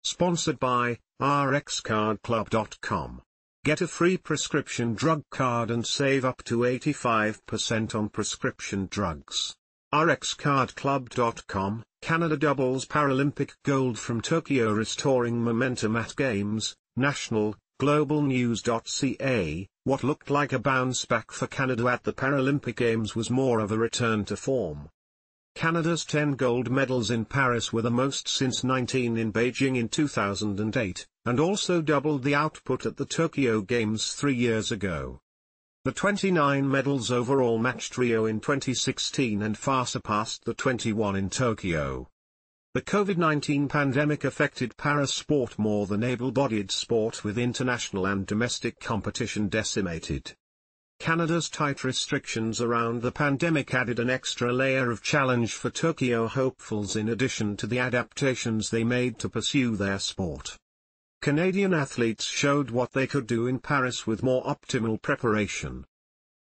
Sponsored by rxcardclub.com. Get a free prescription drug card and save up to 85% on prescription drugs. rxcardclub.com. Canada doubles Paralympic gold from Tokyo, restoring momentum at Games. National. Globalnewsca. What looked like a bounce back for Canada at the Paralympic Games was more of a return to form. Canada's 10 gold medals in Paris were the most since 19 in Beijing in 2008, and also doubled the output at the Tokyo Games 3 years ago. The 29 medals overall matched Rio in 2016 and far surpassed the 21 in Tokyo. The COVID-19 pandemic affected para sport more than able-bodied sport, with international and domestic competition decimated. Canada's tight restrictions around the pandemic added an extra layer of challenge for Tokyo hopefuls, in addition to the adaptations they made to pursue their sport. Canadian athletes showed what they could do in Paris with more optimal preparation.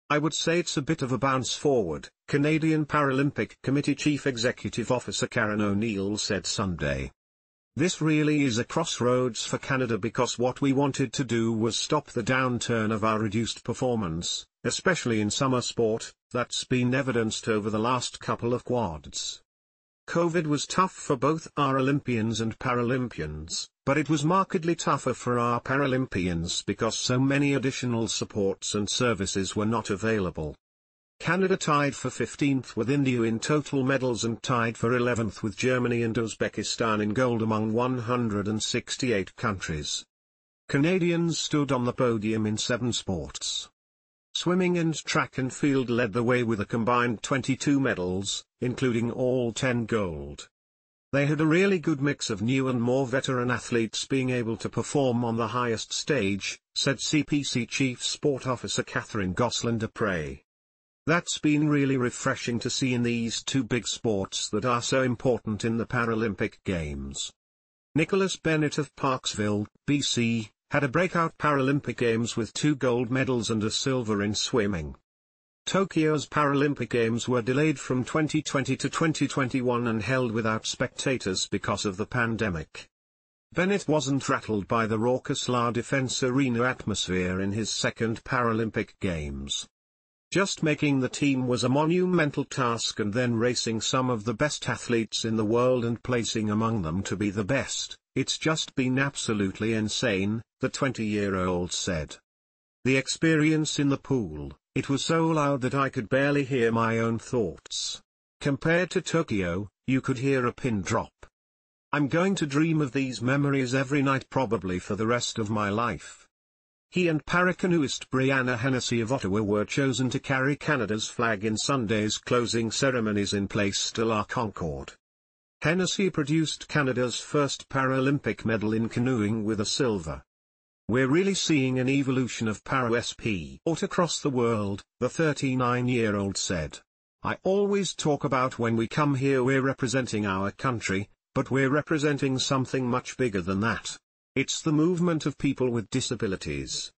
I would say it's a bit of a bounce forward, Canadian Paralympic Committee Chief Executive Officer Karen ONeill said Sunday. This really is a crossroads for Canada, because what we wanted to do was stop the downturn of our reduced performance, especially in summer sport, that's been evidenced over the last couple of quads. COVID was tough for both our Olympians and Paralympians, but it was markedly tougher for our Paralympians because so many additional supports and services were not available. Canada tied for 15th with India in total medals and tied for 11th with Germany and Uzbekistan in gold among 168 countries. Canadians stood on the podium in 7 sports. Swimming and track and field led the way with a combined 22 medals, including all 10 gold. They had a really good mix of new and more veteran athletes being able to perform on the highest stage, said CPC Chief Sport Officer Catherine Gosselin-Desprs. That's been really refreshing to see in these 2 big sports that are so important in the Paralympic Games. Nicholas Bennett of Parksville, B.C., had a breakout Paralympic Games with 2 gold medals and a silver in swimming. Tokyo's Paralympic Games were delayed from 2020 to 2021 and held without spectators because of the pandemic. Bennett wasn't rattled by the raucous La Défense Arena atmosphere in his second Paralympic Games. Just making the team was a monumental task, and then racing some of the best athletes in the world and placing among them to be the best, it's just been absolutely insane, the 20-year-old said. The experience in the pool, it was so loud that I could barely hear my own thoughts. Compared to Tokyo, you could hear a pin drop. I'm going to dream of these memories every night, probably for the rest of my life. He and para-canoeist Brianna Hennessy of Ottawa were chosen to carry Canada's flag in Sunday's closing ceremonies in Place de la Concorde. Hennessy produced Canada's first Paralympic medal in canoeing with a silver. We're really seeing an evolution of para-sport across the world, the 39-year-old said. I always talk about when we come here we're representing our country, but we're representing something much bigger than that. It's the movement of people with disabilities.